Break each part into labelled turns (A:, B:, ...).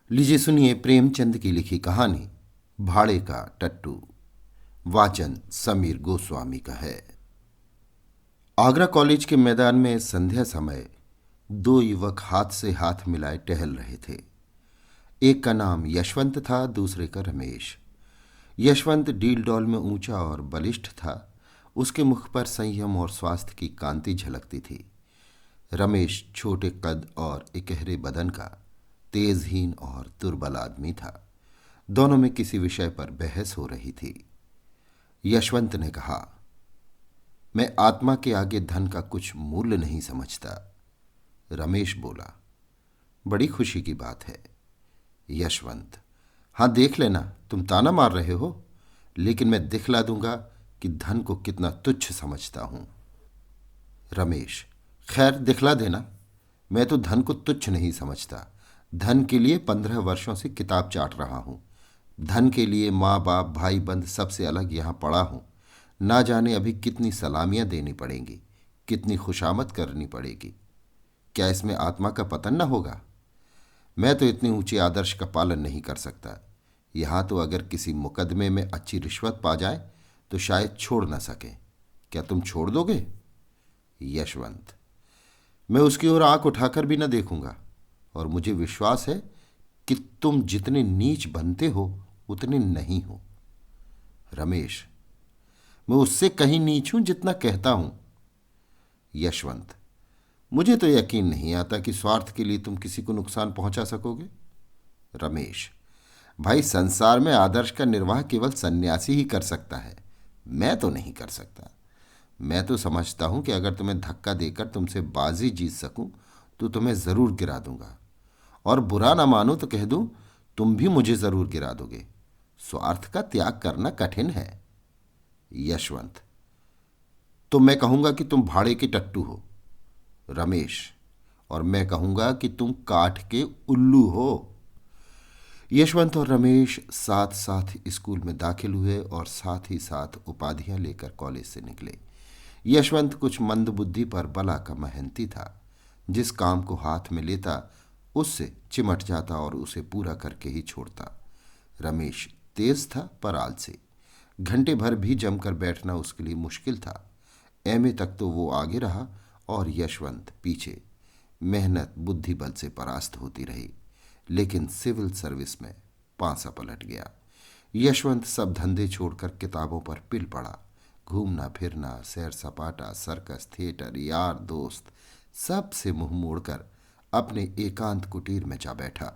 A: लीजिए सुनिए प्रेमचंद की लिखी कहानी भाड़े का टट्टू। वाचन समीर गोस्वामी का है। आगरा कॉलेज के मैदान में संध्या समय दो युवक हाथ से हाथ मिलाए टहल रहे थे। एक का नाम यशवंत था, दूसरे का रमेश। यशवंत डील डॉल में ऊंचा और बलिष्ठ था। उसके मुख पर संयम और स्वास्थ्य की कांति झलकती थी। रमेश छोटे कद और इकहरे बदन का तेजहीन और दुर्बल आदमी था। दोनों में किसी विषय पर बहस हो रही थी। यशवंत ने कहा, मैं आत्मा के आगे धन का कुछ मूल्य नहीं समझता। रमेश बोला, बड़ी खुशी की बात है। यशवंत, हाँ देख लेना, तुम ताना मार रहे हो, लेकिन मैं दिखला दूंगा कि धन को कितना तुच्छ समझता हूं। रमेश, खैर दिखला देना। मैं तो धन को तुच्छ नहीं समझता। धन के लिए 15 वर्षों से किताब चाट रहा हूं। धन के लिए माँ बाप भाई बंद सबसे अलग यहां पड़ा हूं। ना जाने अभी कितनी सलामियां देनी पड़ेंगी, कितनी खुशामद करनी पड़ेगी। क्या इसमें आत्मा का पतन न होगा? मैं तो इतने ऊंचे आदर्श का पालन नहीं कर सकता। यहां तो अगर किसी मुकदमे में अच्छी रिश्वत पा जाए तो शायद छोड़ न सके। क्या तुम छोड़ दोगे? यशवंत, मैं उसकी ओर आंख उठाकर भी न देखूंगा, और मुझे विश्वास है कि तुम जितने नीच बनते हो उतने नहीं हो। रमेश, मैं उससे कहीं नीच हूं जितना कहता हूं। यशवंत, मुझे तो यकीन नहीं आता कि स्वार्थ के लिए तुम किसी को नुकसान पहुंचा सकोगे। रमेश, भाई संसार में आदर्श का निर्वाह केवल सन्यासी ही कर सकता है, मैं तो नहीं कर सकता। मैं तो समझता हूं कि अगर तुम्हें धक्का देकर तुमसे बाजी जीत सकूं तो तुम्हें जरूर गिरा दूंगा, और बुरा ना मानो तो कह दूं तुम भी मुझे जरूर गिरा दोगे। स्वार्थ का त्याग करना कठिन है। यशवंत, तो मैं कहूंगा कि तुम भाड़े के टट्टू हो। रमेश, और मैं कहूंगा कि तुम काठ के उल्लू हो। यशवंत और रमेश साथ साथ स्कूल में दाखिल हुए और साथ ही साथ उपाधियां लेकर कॉलेज से निकले। यशवंत कुछ मंदबुद्धि पर बला का मेहनती था। जिस काम को हाथ में लेता उससे चिमट जाता और उसे पूरा करके ही छोड़ता। रमेश तेज था पर आलसी। घंटे भर भी जमकर बैठना उसके लिए मुश्किल था। एमए तक तो वो आगे रहा और यशवंत पीछे। मेहनत बुद्धि बल से परास्त होती रही, लेकिन सिविल सर्विस में पांसा पलट गया। यशवंत सब धंधे छोड़कर किताबों पर पिल पड़ा। घूमना फिरना, सैर सपाटा, सर्कस, थिएटर, यार दोस्त, सब से मुंह मोड़कर अपने एकांत कुटीर में जा बैठा।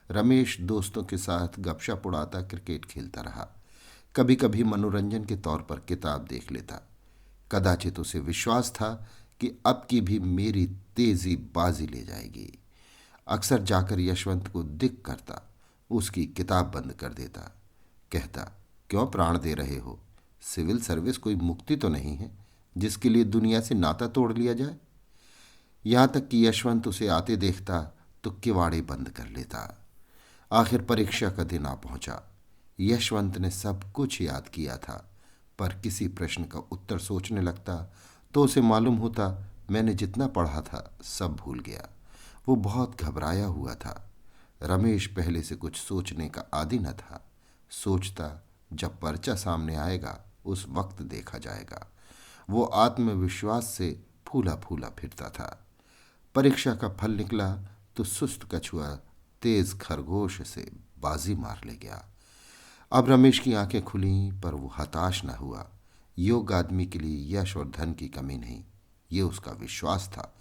A: रमेश दोस्तों के साथ गपशप उड़ाता क्रिकेट खेलता रहा। कभी कभी मनोरंजन के तौर पर किताब देख लेता। कदाचित उसे विश्वास था कि अब की भी मेरी तेजी बाजी ले जाएगी। अक्सर जाकर यशवंत को दिख करता, उसकी किताब बंद कर देता। कहता, क्यों प्राण दे रहे हो? सिविल सर्विस कोई मुक्ति तो नहीं है जिसके लिए दुनिया से नाता तोड़ लिया जाए। यहां तक कि यशवंत उसे आते देखता तो किवाड़े बंद कर लेता। आखिर परीक्षा का दिन आ पहुंचा। यशवंत ने सब कुछ याद किया था, पर किसी प्रश्न का उत्तर सोचने लगता तो उसे मालूम होता मैंने जितना पढ़ा था सब भूल गया। वो बहुत घबराया हुआ था। रमेश पहले से कुछ सोचने का आदी न था। सोचता, जब पर्चा सामने आएगा उस वक्त देखा जाएगा। वो आत्मविश्वास से फूला फूला फिरता था। परीक्षा का फल निकला तो सुस्त कछुआ तेज खरगोश से बाजी मार ले गया। अब रमेश की आंखें खुली, पर वो हताश न हुआ। योग्य आदमी के लिए यश और धन की कमी नहीं, ये उसका विश्वास था।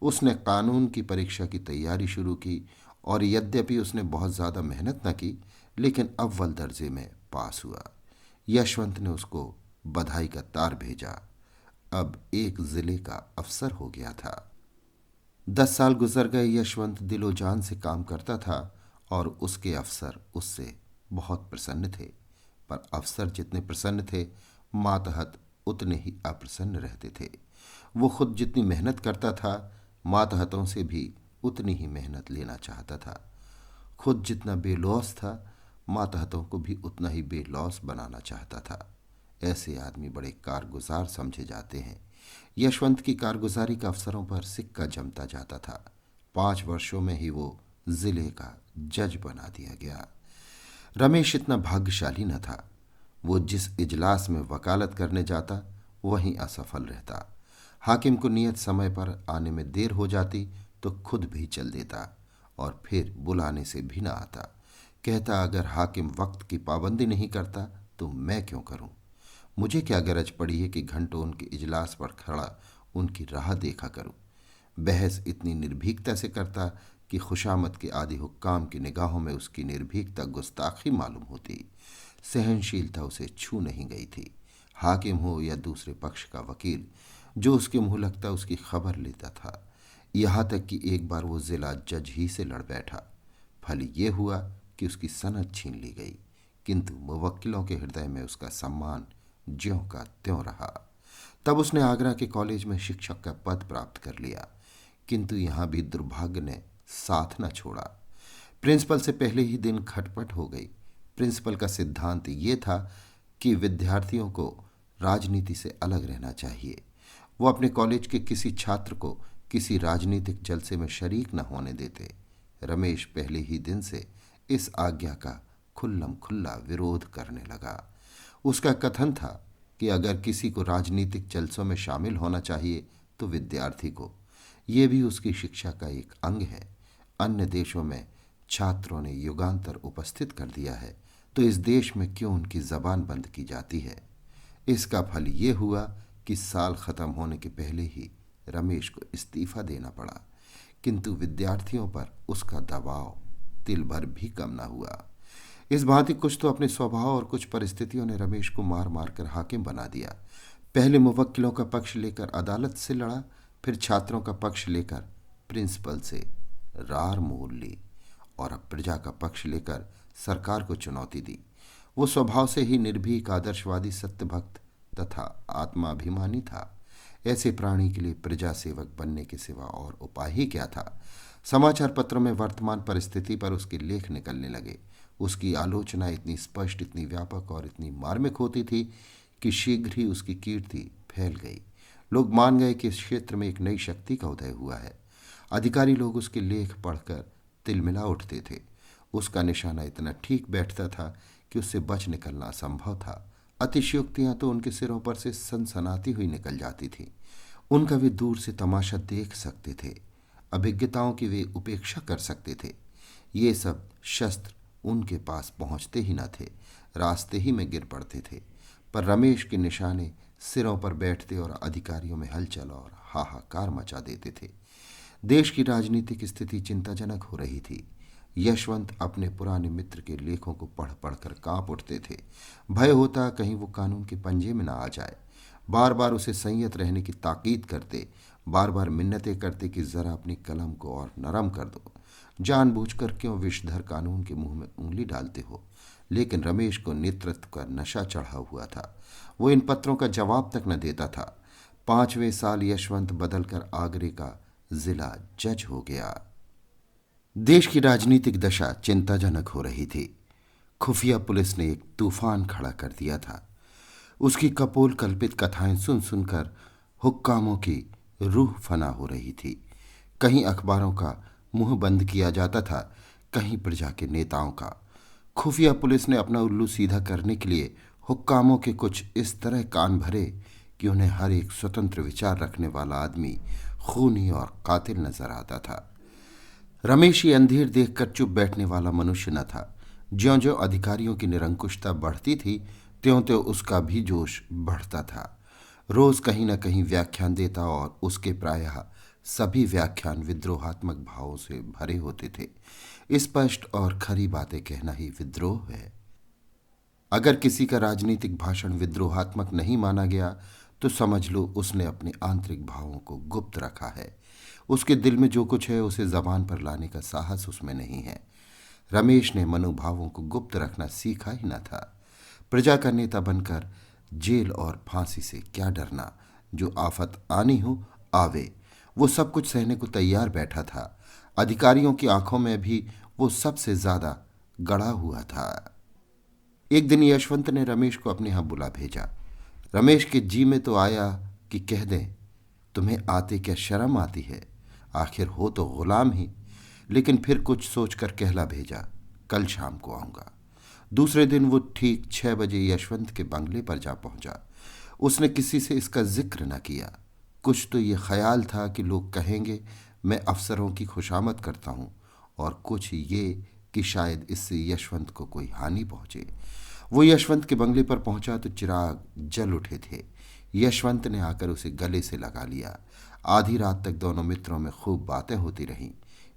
A: उसने कानून की परीक्षा की तैयारी शुरू की, और यद्यपि उसने बहुत ज़्यादा मेहनत न की, लेकिन अव्वल दर्जे में पास हुआ। यशवंत ने उसको बधाई का तार भेजा। अब एक जिले का अफसर हो गया था। 10 साल गुजर गए। यशवंत दिलो जान से काम करता था और उसके अफसर उससे बहुत प्रसन्न थे। पर अफसर जितने प्रसन्न थे, मातहत उतने ही अप्रसन्न रहते थे। वो खुद जितनी मेहनत करता था, मातहतों से भी उतनी ही मेहनत लेना चाहता था। खुद जितना बेलौस था, मातहतों को भी उतना ही बेलौस बनाना चाहता था। ऐसे आदमी बड़े कारगुजार समझे जाते हैं। यशवंत की कारगुजारी का अफसरों पर सिक्का जमता जाता था। 5 वर्षों में ही वो जिले का जज बना दिया गया। रमेश इतना भाग्यशाली न था। वो जिस इजलास में वकालत करने जाता वहीं असफल रहता। हाकिम को नियत समय पर आने में देर हो जाती तो खुद भी चल देता और फिर बुलाने से भी न आता। कहता, अगर हाकिम वक्त की पाबंदी नहीं करता तो मैं क्यों करूं? मुझे क्या गरज पड़ी है कि घंटों उनके इजलास पर खड़ा उनकी राह देखा करूं। बहस इतनी निर्भीकता से करता कि खुशामद के आदि हुक्काम की निगाहों में उसकी निर्भीकता गुस्ताखी मालूम होती। सहनशीलता उसे छू नहीं गई थी। हाकिम हो या दूसरे पक्ष का वकील, जो उसके मुंह लगता उसकी खबर लेता था। यहाँ तक कि एक बार वो जिला जज ही से लड़ बैठा। फल ये हुआ कि उसकी सनद छीन ली गई, किंतु मुवक्किलों के हृदय में उसका सम्मान ज्यों का त्यों रहा। तब उसने आगरा के कॉलेज में शिक्षक का पद प्राप्त कर लिया, किंतु यहाँ भी दुर्भाग्य ने साथ न छोड़ा। प्रिंसिपल से पहले ही दिन खटपट हो गई। प्रिंसिपल का सिद्धांत ये था कि विद्यार्थियों को राजनीति से अलग रहना चाहिए। वो अपने कॉलेज के किसी छात्र को किसी राजनीतिक जलसे में शरीक न होने देते। रमेश पहले ही दिन से इस आज्ञा का खुल्लम खुल्ला विरोध करने लगा। उसका कथन था कि अगर किसी को राजनीतिक जलसों में शामिल होना चाहिए तो विद्यार्थी को। ये भी उसकी शिक्षा का एक अंग है। अन्य देशों में छात्रों ने युगांतर उपस्थित कर दिया है, तो इस देश में क्यों उनकी जबान बंद की जाती है? इसका फल ये हुआ कि साल खत्म होने के पहले ही रमेश को इस्तीफा देना पड़ा, किंतु विद्यार्थियों पर उसका दबाव तिल भर भी कम न हुआ। इस भांति कुछ तो अपने स्वभाव और कुछ परिस्थितियों ने रमेश को मार मार कर हाकिम बना दिया। पहले मुवक्किलों का पक्ष लेकर अदालत से लड़ा, फिर छात्रों का पक्ष लेकर प्रिंसिपल से रार मोल ली और अब प्रजा का पक्ष लेकर सरकार को चुनौती दी। वो स्वभाव से ही निर्भीक, आदर्शवादी, सत्यभक्त तथा आत्माभिमानी था। ऐसे प्राणी के लिए प्रजा सेवक बनने के सिवा और उपाय ही क्या था? समाचार पत्रों में वर्तमान परिस्थिति पर उसके लेख निकलने लगे। उसकी आलोचना इतनी स्पष्ट, इतनी व्यापक और इतनी मार्मिक होती थी कि शीघ्र ही उसकी कीर्ति फैल गई। लोग मान गए कि इस क्षेत्र में एक नई शक्ति का उदय हुआ है। अधिकारी लोग उसके लेख पढ़कर तिलमिला उठते थे। उसका निशाना इतना ठीक बैठता था कि उससे बच निकलना असंभव था। अतिशयोक्तियां तो उनके सिरों पर से सनसनाती हुई निकल जाती थीं। उनका वे दूर से तमाशा देख सकते थे। अभिज्ञताओं की वे उपेक्षा कर सकते थे। ये सब शस्त्र उनके पास पहुंचते ही न थे, रास्ते ही में गिर पड़ते थे। पर रमेश के निशाने सिरों पर बैठते और अधिकारियों में हलचल और हाहाकार मचा देते थे। देश की राजनीतिक स्थिति चिंताजनक हो रही थी। यशवंत अपने पुराने मित्र के लेखों को पढ़ पढ़कर कांप उठते थे। भय होता कहीं वो कानून के पंजे में न आ जाए। बार बार उसे संयत रहने की ताकीद करते, बार बार मिन्नतें करते कि जरा अपनी कलम को और नरम कर दो। जानबूझकर क्यों विषधर कानून के मुंह में उंगली डालते हो? लेकिन रमेश को नेतृत्व का नशा चढ़ा हुआ था। वो इन पत्रों का जवाब तक न देता था। 5वें साल यशवंत बदलकर आगरे का जिला जज हो गया। देश की राजनीतिक दशा चिंताजनक हो रही थी। खुफिया पुलिस ने एक तूफान खड़ा कर दिया था। उसकी कपोल कल्पित कथाएं सुन सुनकर हुक्कामों की रूह फना हो रही थी। कहीं अखबारों का मुंह बंद किया जाता था, कहीं प्रजा के नेताओं का। खुफिया पुलिस ने अपना उल्लू सीधा करने के लिए हुक्कामों के कुछ इस तरह कान भरे कि उन्हें हर एक स्वतंत्र विचार रखने वाला आदमी खूनी और कातिल नजर आता था। रमेश ये अंधेर देखकर चुप बैठने वाला मनुष्य न था। ज्यों ज्यों अधिकारियों की निरंकुशता बढ़ती थी, त्यों त्यों उसका भी जोश बढ़ता था। रोज कहीं न कहीं व्याख्यान देता और उसके प्रायः सभी व्याख्यान विद्रोहात्मक भावों से भरे होते थे। स्पष्ट और खरी बातें कहना ही विद्रोह है। अगर किसी का राजनीतिक भाषण विद्रोहात्मक नहीं माना गया तो समझ लो उसने अपने आंतरिक भावों को गुप्त रखा है। उसके दिल में जो कुछ है उसे जबान पर लाने का साहस उसमें नहीं है। रमेश ने मनोभावों को गुप्त रखना सीखा ही न था। प्रजा का नेता बनकर जेल और फांसी से क्या डरना? जो आफत आनी हो आवे, वो सब कुछ सहने को तैयार बैठा था। अधिकारियों की आंखों में भी वो सबसे ज्यादा गड़ा हुआ था। एक दिन यशवंत ने रमेश को अपने यहां बुला भेजा। रमेश के जी में तो आया कि कह दें, तुम्हें आते क्या शर्म आती है? आखिर हो तो गुलाम ही। लेकिन फिर कुछ सोचकर कहला भेजा, कल शाम को आऊंगा। दूसरे दिन वो ठीक 6 बजे यशवंत के बंगले पर जा पहुंचा। उसने किसी से इसका जिक्र न किया। कुछ तो ये ख्याल था कि लोग कहेंगे मैं अफसरों की खुशामद करता हूं, और कुछ ये कि शायद इससे यशवंत को कोई हानि पहुंचे। वो यशवंत के बंगले पर पहुंचा तो चिराग जल उठे थे। यशवंत ने आकर उसे गले से लगा लिया। आधी रात तक दोनों मित्रों में खूब बातें होती रहीं।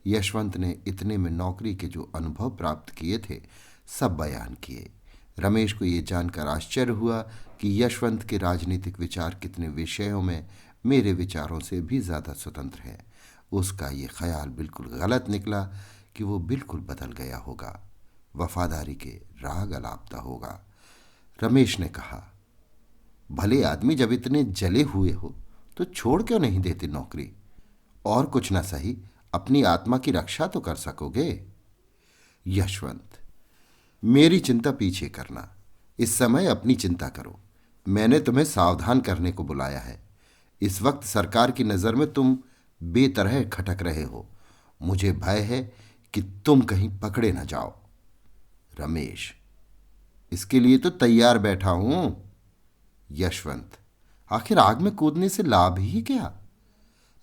A: यशवंत ने इतने में नौकरी के जो अनुभव प्राप्त किए थे सब बयान किए। रमेश को ये जानकर आश्चर्य हुआ कि यशवंत के राजनीतिक विचार कितने विषयों में मेरे विचारों से भी ज्यादा स्वतंत्र हैं। उसका ये ख्याल बिल्कुल गलत निकला कि वो बिल्कुल बदल गया होगा, वफादारी के राग अलापता होगा। रमेश ने कहा, भले आदमी जब इतने जले हुए हो तो छोड़ क्यों नहीं देते नौकरी? और कुछ ना सही, अपनी आत्मा की रक्षा तो कर सकोगे। यशवंत, मेरी चिंता पीछे करना, इस समय अपनी चिंता करो। मैंने तुम्हें सावधान करने को बुलाया है। इस वक्त सरकार की नज़र में तुम बेतरह खटक रहे हो। मुझे भय है कि तुम कहीं पकड़े न जाओ। रमेश, इसके लिए तो तैयार बैठा हूं। यशवंत, आखिर आग में कूदने से लाभ ही क्या?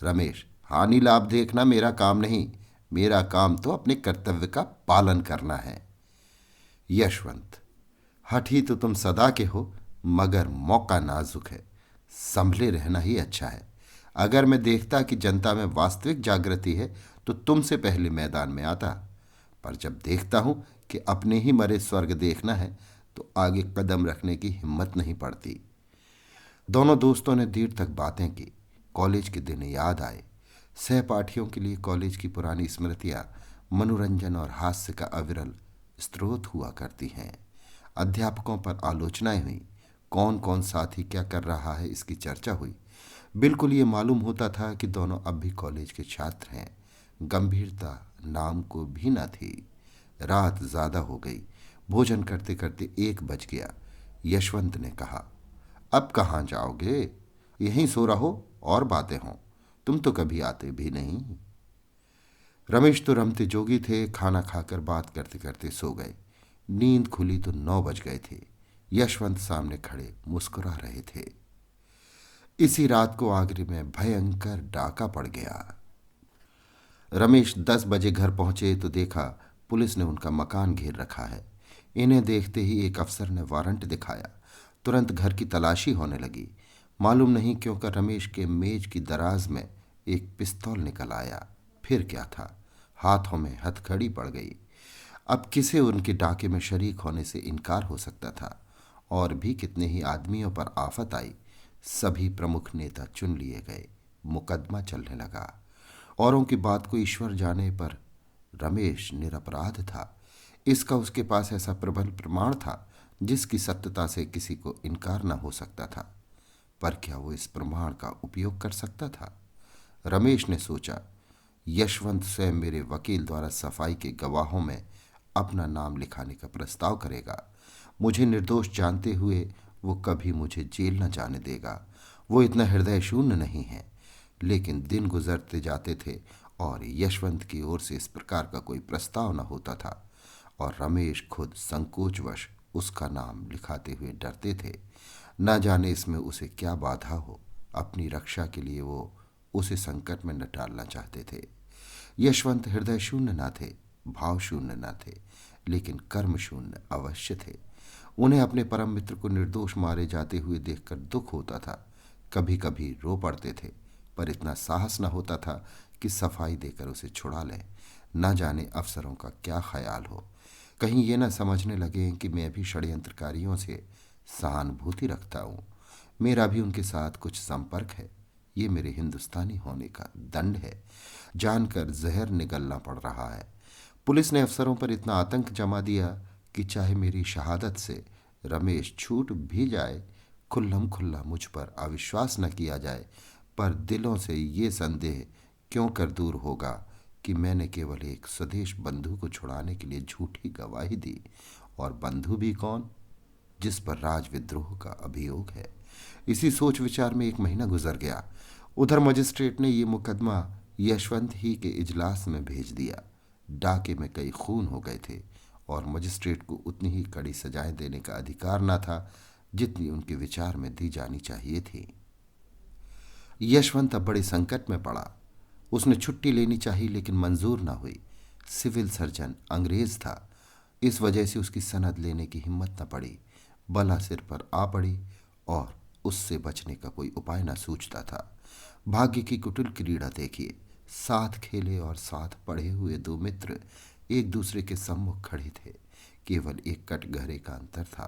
A: रमेश, हानि लाभ देखना मेरा काम नहीं। मेरा काम तो अपने कर्तव्य का पालन करना है। यशवंत, हठी तो तुम सदा के हो, मगर मौका नाजुक है। संभले रहना ही अच्छा है। अगर मैं देखता कि जनता में वास्तविक जागृति है तो तुमसे पहले मैदान में आता, पर जब देखता हूं कि अपने ही मरे स्वर्ग देखना है तो आगे कदम रखने की हिम्मत नहीं पड़ती। दोनों दोस्तों ने देर तक बातें की। कॉलेज के दिन याद आए। सहपाठियों के लिए कॉलेज की पुरानी स्मृतियां मनोरंजन और हास्य का अविरल स्रोत हुआ करती हैं। अध्यापकों पर आलोचनाएं हुई। कौन कौन साथी क्या कर रहा है इसकी चर्चा हुई। बिल्कुल ये मालूम होता था कि दोनों अब भी कॉलेज के छात्र हैं। गंभीरता नाम को भी न थी। रात ज्यादा हो गई। भोजन करते करते 1 बज गया। यशवंत ने कहा, अब कहाँ जाओगे? यहीं सो रहो और बातें हों। तुम तो कभी आते भी नहीं। रमेश तो रमते जोगी थे। खाना खाकर बात करते करते सो गए। नींद खुली तो 9 बज गए थे। यशवंत सामने खड़े मुस्कुरा रहे थे। इसी रात को आगरे में भयंकर डाका पड़ गया। रमेश 10 बजे घर पहुंचे तो देखा पुलिस ने उनका मकान घेर रखा है। इन्हें देखते ही एक अफसर ने वारंट दिखाया। तुरंत घर की तलाशी होने लगी। मालूम नहीं क्यों कर रमेश के मेज की दराज में एक पिस्तौल निकल आया। फिर क्या था, हाथों में हथकड़ी पड़ गई। अब किसे उनके डाके में शरीक होने से इनकार हो सकता था? और भी कितने ही आदमियों पर आफत आई। सभी प्रमुख नेता चुन लिए गए। मुकदमा चलने लगा। औरों की बात को ईश्वर जाने, पर रमेश निरपराध था। इसका उसके पास ऐसा प्रबल प्रमाण था जिसकी सत्यता से किसी को इनकार न हो सकता था। पर क्या वो इस प्रमाण का उपयोग कर सकता था? रमेश ने सोचा, यशवंत स्वयं मेरे वकील द्वारा सफाई के गवाहों में अपना नाम लिखाने का प्रस्ताव करेगा। मुझे निर्दोष जानते हुए वो कभी मुझे जेल न जाने देगा। वो इतना हृदय शून्य नहीं है। लेकिन दिन गुजरते जाते थे और यशवंत की ओर से इस प्रकार का कोई प्रस्ताव न होता था, और रमेश खुद संकोचवश उसका नाम लिखाते हुए डरते थे। न जाने इसमें उसे क्या बाधा हो। अपनी रक्षा के लिए वो उसे संकट में न डालना चाहते थे। यशवंत हृदय शून्य न थे, भाव शून्य न थे, लेकिन कर्म शून्य अवश्य थे। उन्हें अपने परम मित्र को निर्दोष मारे जाते हुए देखकर दुख होता था। कभी कभी रो पड़ते थे, पर इतना साहस न होता था कि सफाई देकर उसे छुड़ा लें। न जाने अफसरों का क्या ख्याल हो। कहीं ये न समझने लगे कि मैं भी षड्यंत्रकारियों से सहानुभूति रखता हूँ। मेरा भी उनके साथ कुछ संपर्क है। ये मेरे हिंदुस्तानी होने का दंड है। जानकर जहर निगलना पड़ रहा है। पुलिस ने अफसरों पर इतना आतंक जमा दिया कि चाहे मेरी शहादत से रमेश छूट भी जाए, खुल्लम खुल्ला मुझ पर अविश्वास न किया जाए, पर दिलों से ये संदेह क्यों कर दूर होगा कि मैंने केवल एक स्वदेश बंधु को छुड़ाने के लिए झूठी गवाही दी। और बंधु भी कौन? जिस पर राजविद्रोह का अभियोग है। इसी सोच विचार में 1 महीना गुजर गया। उधर मजिस्ट्रेट ने ये मुकदमा यशवंत ही के इजलास में भेज दिया। डाके में कई खून हो गए थे और मजिस्ट्रेट को उतनी ही कड़ी सजाएं देने का अधिकार न था जितनी उनके विचार में दी जानी चाहिए थी। यशवंत अब बड़े संकट में पड़ा। उसने छुट्टी लेनी चाहिए लेकिन मंजूर न हुई। सिविल सर्जन अंग्रेज था, इस वजह से उसकी सनद लेने की हिम्मत न पड़ी। बला सिर पर आ पड़ी और उससे बचने का कोई उपाय न सूझता था। भाग्य की कुटिल क्रीड़ा देखिए, साथ खेले और साथ पढ़े हुए दो मित्र एक दूसरे के सम्मुख खड़े थे। केवल एक कटघरे का अंतर था,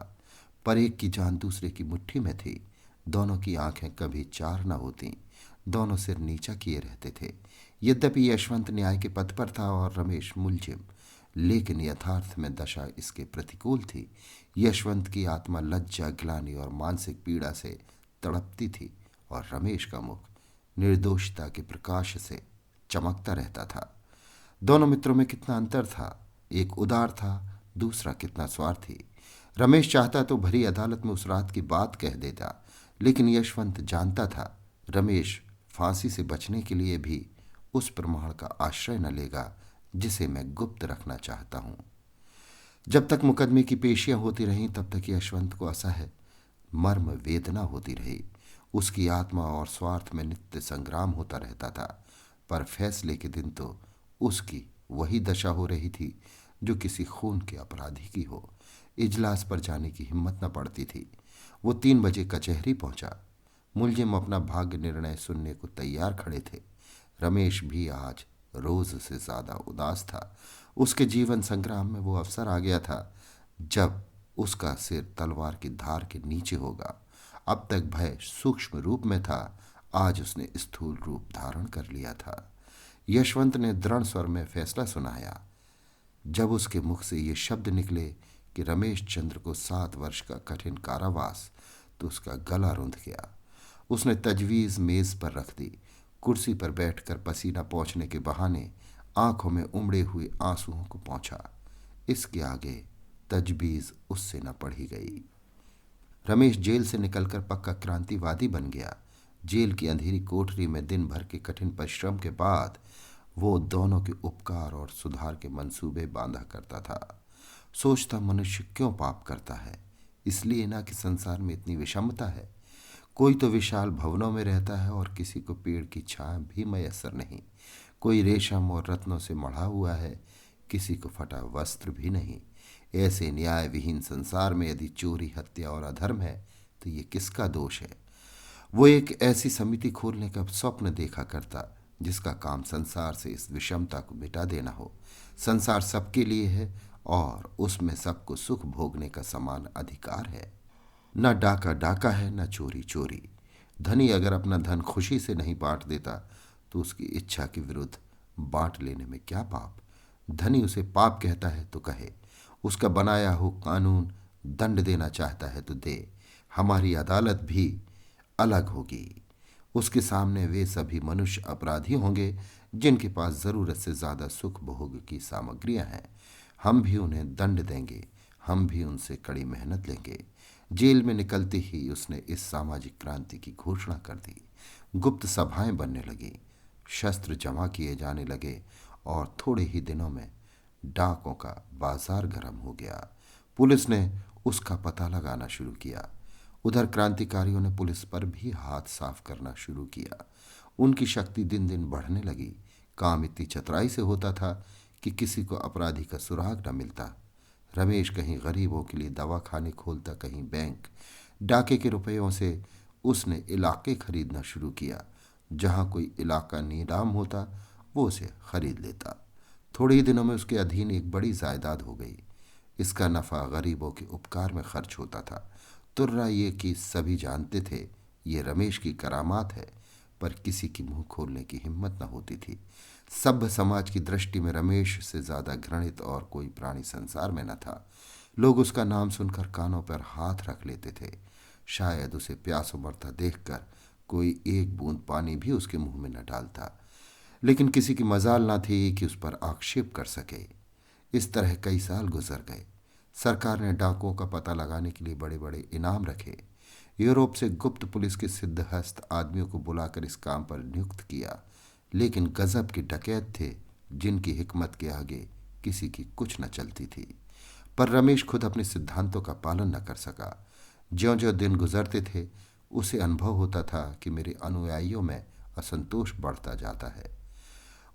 A: पर एक की जान दूसरे की मुट्ठी में थी। दोनों की आंखें कभी चार न होती, दोनों सिर नीचा किए रहते थे। यद्यपि यशवंत न्याय के पथ पर था और रमेश मुलजिम, लेकिन यथार्थ में दशा इसके प्रतिकूल थी। यशवंत की आत्मा लज्जा, ग्लानि और मानसिक पीड़ा से तड़पती थी और रमेश का मुख निर्दोषता के प्रकाश से चमकता रहता था। दोनों मित्रों में कितना अंतर था। एक उदार था, दूसरा कितना स्वार्थी। रमेश चाहता तो भरी अदालत में उस रात की बात कह देता, लेकिन यशवंत जानता था रमेश फांसी से बचने के लिए भी उस प्रमाण का आश्रय न लेगा जिसे मैं गुप्त रखना चाहता हूं। जब तक मुकदमे की पेशियां होती रहीं तब तक यशवंत को असह्य मर्म वेदना होती रही। उसकी आत्मा और स्वार्थ में नित्य संग्राम होता रहता था, पर फैसले के दिन तो उसकी वही दशा हो रही थी जो किसी खून के अपराधी की हो। इजलास पर जाने की हिम्मत न पड़ती थी। वो 3 बजे कचहरी पहुंचा। मुलजिम अपना भाग्य निर्णय सुनने को तैयार खड़े थे। रमेश भी आज रोज से ज्यादा उदास था। उसके जीवन संग्राम में वो अवसर आ गया था जब उसका सिर तलवार की धार के नीचे होगा। अब तक भय सूक्ष्म रूप में था, आज उसने स्थूल रूप धारण कर लिया था। यशवंत ने दृढ़ स्वर में फैसला सुनाया। जब उसके मुख से ये शब्द निकले कि रमेश चंद्र को 7 वर्ष का कठिन कारावास, तो उसका गला रुंध गया। उसने तजवीज मेज पर रख दी। कुर्सी पर बैठकर पसीना पोंछने के बहाने आंखों में उमड़े हुए आंसुओं को पोंछा। इसके आगे तजवीज उससे न पढ़ी गई। रमेश जेल से निकलकर पक्का क्रांतिवादी बन गया। जेल की अंधेरी कोठरी में दिन भर के कठिन परिश्रम के बाद वो दोनों के उपकार और सुधार के मंसूबे बांधा करता था। सोचता मनुष्य क्यों पाप करता है, इसलिए ना कि संसार में इतनी विषमता है। कोई तो विशाल भवनों में रहता है और किसी को पेड़ की छाया भी मयसर नहीं। कोई रेशम और रत्नों से मढ़ा हुआ है, किसी को फटा वस्त्र भी नहीं। ऐसे न्याय विहीन संसार में यदि चोरी, हत्या और अधर्म है तो ये किसका दोष है। वो एक ऐसी समिति खोलने का स्वप्न देखा करता जिसका काम संसार से इस विषमता को मिटा देना हो। संसार सबके लिए है और उसमें सबको सुख भोगने का समान अधिकार है। न डाका डाका है, न चोरी चोरी। धनी अगर अपना धन खुशी से नहीं बांट देता तो उसकी इच्छा के विरुद्ध बांट लेने में क्या पाप। धनी उसे पाप कहता है तो कहे, उसका बनाया हो कानून दंड देना चाहता है तो दे। हमारी अदालत भी अलग होगी। उसके सामने वे सभी मनुष्य अपराधी होंगे जिनके पास जरूरत से ज्यादा सुख भोग की सामग्रियां हैं। हम भी उन्हें दंड देंगे, हम भी उनसे कड़ी मेहनत लेंगे। जेल में निकलते ही उसने इस सामाजिक क्रांति की घोषणा कर दी। गुप्त सभाएं बनने लगी, शस्त्र जमा किए जाने लगे और थोड़े ही दिनों में डाकों का बाजार गर्म हो गया। पुलिस ने उसका पता लगाना शुरू किया। उधर क्रांतिकारियों ने पुलिस पर भी हाथ साफ करना शुरू किया। उनकी शक्ति दिन दिन बढ़ने लगी। काम इतनी चतुराई से होता था कि किसी को अपराधी का सुराग न मिलता। रमेश कहीं गरीबों के लिए दवा खाने खोलता, कहीं बैंक। डाके के रुपयों से उसने इलाके खरीदना शुरू किया। जहां कोई इलाका नीलाम होता वो उसे खरीद लेता। थोड़े ही दिनों में उसके अधीन एक बड़ी जायदाद हो गई। इसका नफा गरीबों के उपकार में खर्च होता था। तुर्रा ये कि सभी जानते थे ये रमेश की करामात है, पर किसी की मुंह खोलने की हिम्मत न होती थी। सभ्य समाज की दृष्टि में रमेश से ज्यादा घृणित और कोई प्राणी संसार में न था। लोग उसका नाम सुनकर कानों पर हाथ रख लेते थे। शायद उसे प्यासों मरता देखकर कोई एक बूंद पानी भी उसके मुंह में न डालता, लेकिन किसी की मजाल न थी कि उस पर आक्षेप कर सके। इस तरह कई साल गुजर गए। सरकार ने डाकुओं का पता लगाने के लिए बड़े बड़े इनाम रखे। यूरोप से गुप्त पुलिस के सिद्धहस्त आदमियों को बुलाकर इस काम पर नियुक्त किया, लेकिन गजब के डकैत थे जिनकी हिकमत के आगे किसी की कुछ न चलती थी। पर रमेश खुद अपने सिद्धांतों का पालन न कर सका। ज्यों ज्यों दिन गुजरते थे उसे अनुभव होता था कि मेरे अनुयायियों में असंतोष बढ़ता जाता है।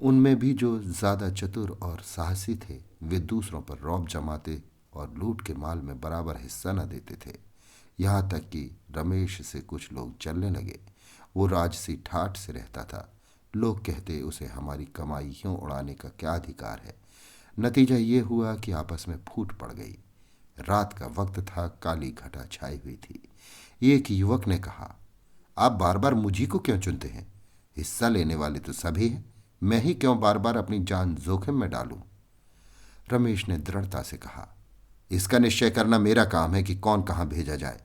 A: उनमें भी जो ज्यादा चतुर और साहसी थे वे दूसरों पर रौब जमाते और लूट के माल में बराबर हिस्सा न देते थे। यहाँ तक कि रमेश से कुछ लोग चलने लगे। वो राजसी ठाठ से रहता था। लोग कहते उसे हमारी कमाइयों उड़ाने का क्या अधिकार है। नतीजा ये हुआ कि आपस में फूट पड़ गई। रात का वक्त था, काली घटा छाई हुई थी। एक युवक ने कहा, आप बार बार मुझी को क्यों चुनते हैं? हिस्सा लेने वाले तो सभी हैं, मैं ही क्यों बार बार अपनी जान जोखिम में डालूं? रमेश ने दृढ़ता से कहा, इसका निश्चय करना मेरा काम है कि कौन कहां भेजा जाए।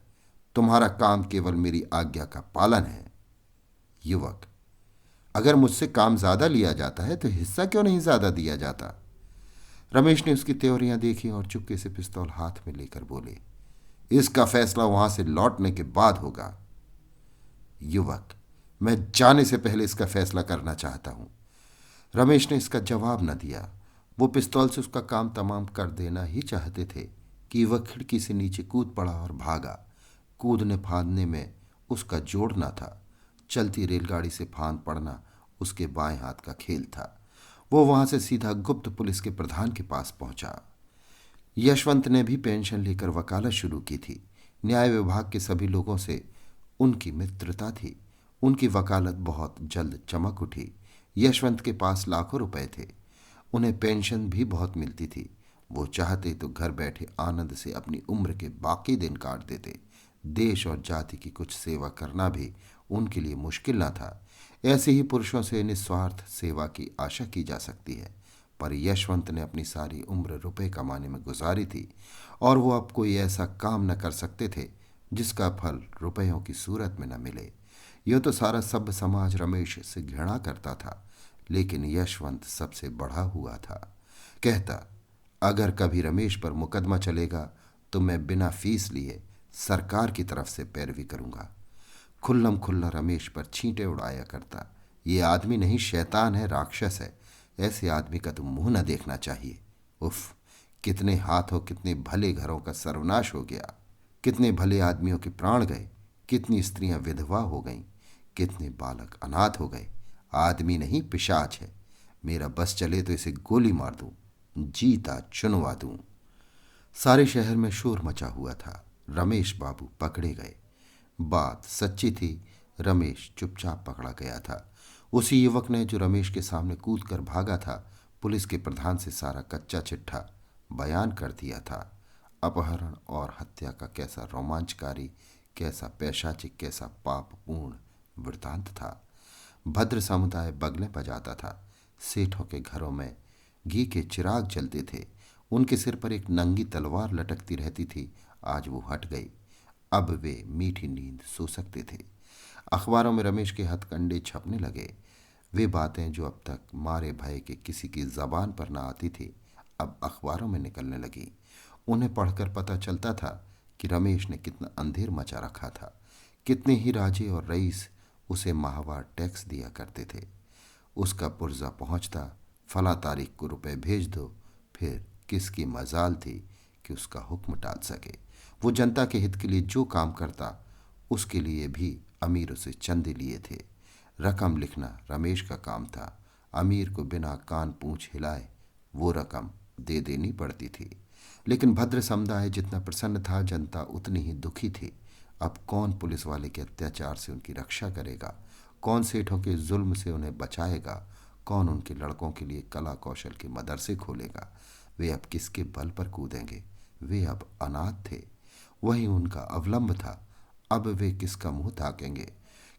A: तुम्हारा काम केवल मेरी आज्ञा का पालन है। युवक, अगर मुझसे काम ज्यादा लिया जाता है तो हिस्सा क्यों नहीं ज्यादा दिया जाता? रमेश ने उसकी त्योरियां देखी और चुपके से पिस्तौल हाथ में लेकर बोले, इसका फैसला वहां से लौटने के बाद होगा। युवक, मैं जाने से पहले इसका फैसला करना चाहता हूं। रमेश ने इसका जवाब न दिया। वो पिस्तौल से उसका काम तमाम कर देना ही चाहते थे कि वह खिड़की से नीचे कूद पड़ा और भागा। कूदने फांदने में उसका जोड़ न था। चलती रेलगाड़ी से फांद पड़ना उसके बाएं हाथ का खेल था। वो वहां से सीधा गुप्त पुलिस के प्रधान के पास पहुंचा। यशवंत ने भी पेंशन लेकर वकालत शुरू की थी। न्याय विभाग के सभी लोगों से उनकी मित्रता थी। उनकी वकालत बहुत जल्द चमक उठी। यशवंत के पास लाखों रुपए थे। उन्हें पेंशन भी बहुत मिलती थी। वो चाहते तो घर बैठे आनंद से अपनी उम्र के बाकी दिन काट देते। देश और जाति की कुछ सेवा करना भी उनके लिए मुश्किल न था। ऐसे ही पुरुषों से निस्वार्थ सेवा की आशा की जा सकती है। पर यशवंत ने अपनी सारी उम्र रुपए कमाने में गुजारी थी और वो अब कोई ऐसा काम न कर सकते थे जिसका फल रुपयों की सूरत में न मिले। यह तो सारा सभ्य समाज रमेश से घृणा करता था, लेकिन यशवंत सबसे बढ़ा हुआ था। कहता, अगर कभी रमेश पर मुकदमा चलेगा तो मैं बिना फीस लिए सरकार की तरफ से पैरवी करूंगा। खुल्लम खुल्ला रमेश पर छींटे उड़ाया करता। ये आदमी नहीं, शैतान है, राक्षस है। ऐसे आदमी का तो मुंह न देखना चाहिए। उफ, कितने हाथों, कितने भले घरों का सर्वनाश हो गया। कितने भले आदमियों के प्राण गए। कितनी स्त्रियां विधवा हो गईं। कितने बालक अनाथ हो गए। आदमी नहीं, पिशाच है। मेरा बस चले तो इसे गोली मार दूं, जीता चुनवा दूं। सारे शहर में शोर मचा हुआ था। रमेश बाबू पकड़े गए। बात सच्ची थी। रमेश चुपचाप पकड़ा गया था। उसी युवक ने जो रमेश के सामने कूदकर भागा था, पुलिस के प्रधान से सारा कच्चा चिट्ठा बयान कर दिया था। अपहरण और हत्या का कैसा रोमांचकारी, कैसा पैशाचिक, कैसा पापपूर्ण वृतांत था। भद्र समुदाय बगलें बजाता था। सेठों के घरों में घी के चिराग जलते थे। उनके सिर पर एक नंगी तलवार लटकती रहती थी। आज वो हट गई। अब वे मीठी नींद सो सकते थे। अखबारों में रमेश के हथकंडे छपने लगे। वे बातें जो अब तक मारे भय के किसी की जबान पर न आती थी, अब अखबारों में निकलने लगी। उन्हें पढ़कर पता चलता था कि रमेश ने कितना अंधेर मचा रखा था। कितने ही राजे और रईस उसे माहवार टैक्स दिया करते थे। उसका पुर्जा पहुंचता, फला तारीख को रुपए भेज दो। फिर किसकी मजाल थी कि उसका हुक्म टाल सके। वो जनता के हित के लिए जो काम करता, उसके लिए भी अमीर उसे चंदे लिए थे। रकम लिखना रमेश का काम था। अमीर को बिना कान पूंछ हिलाए वो रकम दे देनी पड़ती थी। लेकिन भद्र समुदाय जितना प्रसन्न था, जनता उतनी ही दुखी थी। अब कौन पुलिस वाले के अत्याचार से उनकी रक्षा करेगा? कौन सेठों के जुल्म से उन्हें बचाएगा? कौन उनके लड़कों के लिए कला कौशल के मदरसे खोलेगा? वे अब किसके बल पर कूदेंगे? वे अब अनाथ थे। वही उनका अवलंब था। अब वे किसका मुंह ताकेंगे?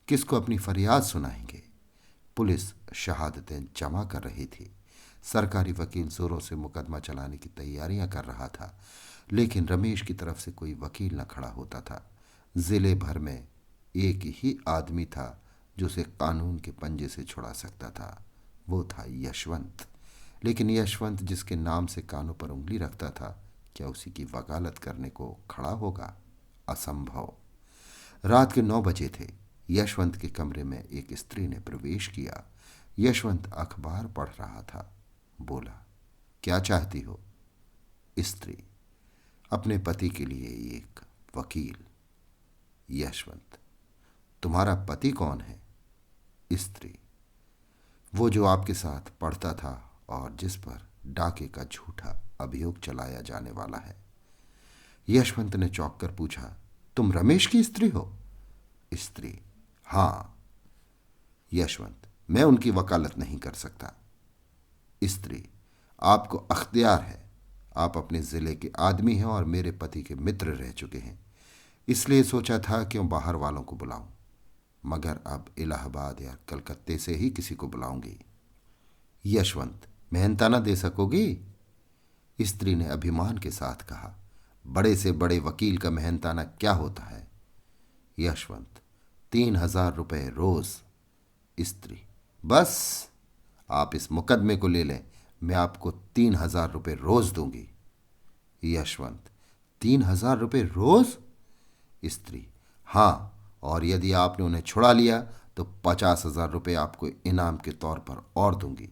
A: किसको अपनी फरियाद सुनाएंगे? पुलिस शहादतें जमा कर रही थी। सरकारी वकील जोरों से मुकदमा चलाने की तैयारियां कर रहा था, लेकिन रमेश की तरफ से कोई वकील न खड़ा होता था। जिले भर में एक ही आदमी था जो उसे कानून के पंजे से छुड़ा सकता था। वो था यशवंत। लेकिन यशवंत जिसके नाम से कानों पर उंगली रखता था, क्या उसी की वकालत करने को खड़ा होगा? असंभव। रात के 9 बजे थे। यशवंत के कमरे में एक स्त्री ने प्रवेश किया। यशवंत अखबार पढ़ रहा था। बोला, क्या चाहती हो? स्त्री, अपने पति के लिए एक वकील। यशवंत, तुम्हारा पति कौन है? स्त्री, वो जो आपके साथ पढ़ता था और जिस पर डाके का झूठा अभियोग चलाया जाने वाला है। यशवंत ने चौंक कर पूछा, तुम रमेश की स्त्री हो? स्त्री, हां। यशवंत, मैं उनकी वकालत नहीं कर सकता। स्त्री, आपको अख्तियार है। आप अपने जिले के आदमी हैं और मेरे पति के मित्र रह चुके हैं, इसलिए सोचा था क्यों बाहर वालों को बुलाऊं, मगर अब इलाहाबाद या कलकत्ते से ही किसी को बुलाऊंगी। यशवंत, मेहनताना दे सकोगी? स्त्री ने अभिमान के साथ कहा, बड़े से बड़े वकील का मेहनताना क्या होता है? यशवंत, 3,000 रुपये रोज। स्त्री, बस, आप इस मुकदमे को ले लें, मैं आपको 3,000 रुपये रोज दूंगी। यशवंत, 3,000 रुपये रोज? स्त्री, हां, और यदि आपने उन्हें छुड़ा लिया तो 50,000 रुपये आपको इनाम के तौर पर और दूंगी।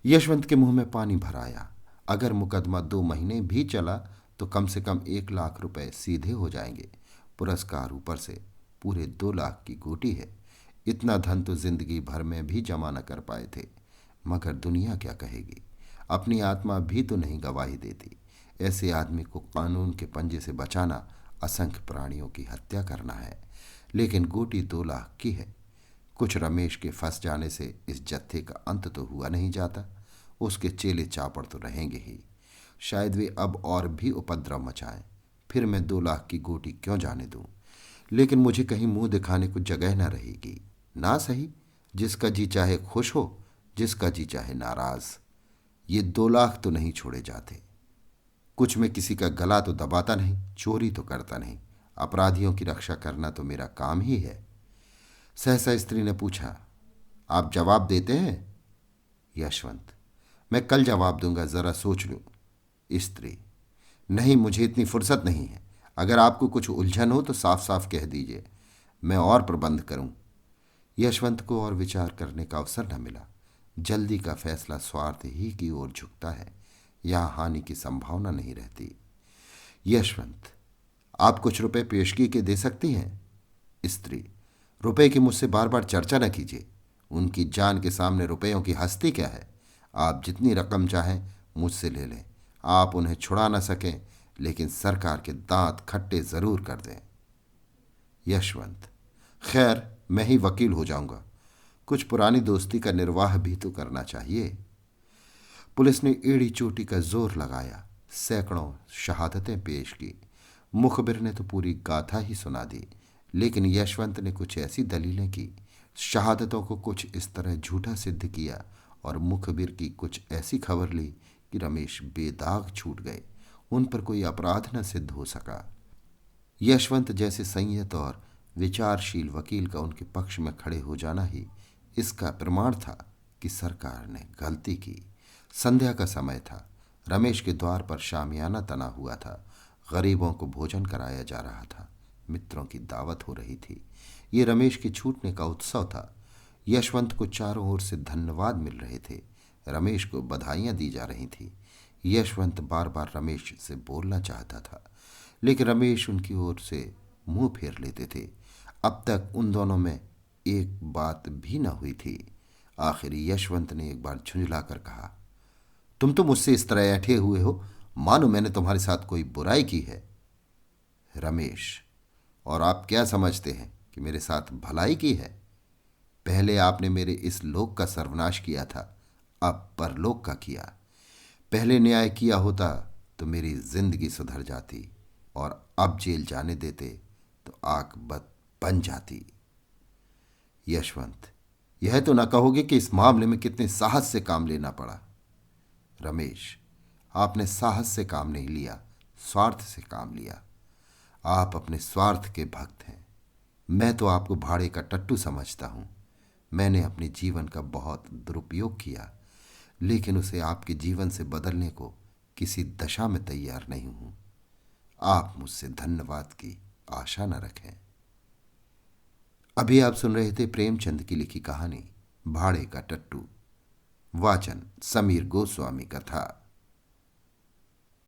A: यशवंत के मुंह में पानी भर आया। अगर मुकदमा 2 महीने भी चला तो कम से कम 1,00,000 रुपये सीधे हो जाएंगे। पुरस्कार ऊपर से पूरे 2 लाख की गोटी है। इतना धन तो जिंदगी भर में भी जमा न कर पाए थे, मगर दुनिया क्या कहेगी? अपनी आत्मा भी तो नहीं गवाही देती। ऐसे आदमी को कानून के पंजे से बचाना असंख्य प्राणियों की हत्या करना है, लेकिन गोटी 2 लाख की है। कुछ रमेश के फंस जाने से इस जत्थे का अंत तो हुआ नहीं जाता, उसके चेले चापड़ तो रहेंगे ही। शायद वे अब और भी उपद्रव मचाएं, फिर मैं 2 लाख की गोटी क्यों जाने दूं? लेकिन मुझे कहीं मुंह दिखाने को जगह न रहेगी। ना सही, जिसका जी चाहे खुश हो, जिसका जी चाहे नाराज। ये 2 लाख तो नहीं छोड़े जाते। कुछ में किसी का गला तो दबाता नहीं, चोरी तो करता नहीं। अपराधियों की रक्षा करना तो मेरा काम ही है। सहसा स्त्री ने पूछा, आप जवाब देते हैं? यशवंत, मैं कल जवाब दूंगा, जरा सोच लो। स्त्री, नहीं, मुझे इतनी फुर्सत नहीं है। अगर आपको कुछ उलझन हो तो साफ साफ कह दीजिए, मैं और प्रबंध करूं। यशवंत को और विचार करने का अवसर न मिला। जल्दी का फैसला स्वार्थ ही की ओर झुकता है, यहां हानि की संभावना नहीं रहती। यशवंत, आप कुछ रुपए पेशगी के दे सकती हैं? स्त्री, रुपए की मुझसे बार बार चर्चा न कीजिए। उनकी जान के सामने रुपयों की हस्ती क्या है? आप जितनी रकम चाहें मुझसे ले लें। आप उन्हें छुड़ा न सकें, लेकिन सरकार के दांत खट्टे जरूर कर दें। यशवंत, खैर, मैं ही वकील हो जाऊंगा। कुछ पुरानी दोस्ती का निर्वाह भी तो करना चाहिए। पुलिस ने एड़ी चोटी का जोर लगाया, सैकड़ों शहादतें पेश की। मुखबिर ने तो पूरी गाथा ही सुना दी, लेकिन यशवंत ने कुछ ऐसी दलीलें की, शहादतों को कुछ इस तरह झूठा सिद्ध किया और मुखबिर की कुछ ऐसी खबर ली कि रमेश बेदाग छूट गए। उन पर कोई अपराध न सिद्ध हो सका। यशवंत जैसे संयत और विचारशील वकील का उनके पक्ष में खड़े हो जाना ही इसका प्रमाण था कि सरकार ने गलती की। संध्या का समय था। रमेश के द्वार पर शामियाना तना हुआ था। गरीबों को भोजन कराया जा रहा था। मित्रों की दावत हो रही थी। ये रमेश के छूटने का उत्सव था। यशवंत को चारों ओर से धन्यवाद मिल रहे थे। रमेश को बधाइयां दी जा रही थी। यशवंत बार बार रमेश से बोलना चाहता था, लेकिन रमेश उनकी ओर से मुंह फेर लेते थे। अब तक उन दोनों में एक बात भी न हुई थी। आखिर यशवंत ने एक बार झुंझलाकर कहा, तुम तो मुझसे इस तरह ऐठे हुए हो मानो मैंने तुम्हारे साथ कोई बुराई की है। रमेश, और आप क्या समझते हैं कि मेरे साथ भलाई की है? पहले आपने मेरे इस लोक का सर्वनाश किया था, अब परलोक का किया। पहले न्याय किया होता तो मेरी जिंदगी सुधर जाती, और अब जेल जाने देते तो आकबत बन जाती। यशवंत, यह तो न कहोगे कि इस मामले में कितने साहस से काम लेना पड़ा? रमेश, आपने साहस से काम नहीं लिया, स्वार्थ से काम लिया। आप अपने स्वार्थ के भक्त हैं। मैं तो आपको भाड़े का टट्टू समझता हूं। मैंने अपने जीवन का बहुत दुरुपयोग किया, लेकिन उसे आपके जीवन से बदलने को किसी दशा में तैयार नहीं हूं। आप मुझसे धन्यवाद की आशा न रखें। अभी आप सुन रहे थे प्रेमचंद की लिखी कहानी भाड़े का टट्टू। वाचन समीर गोस्वामी का था।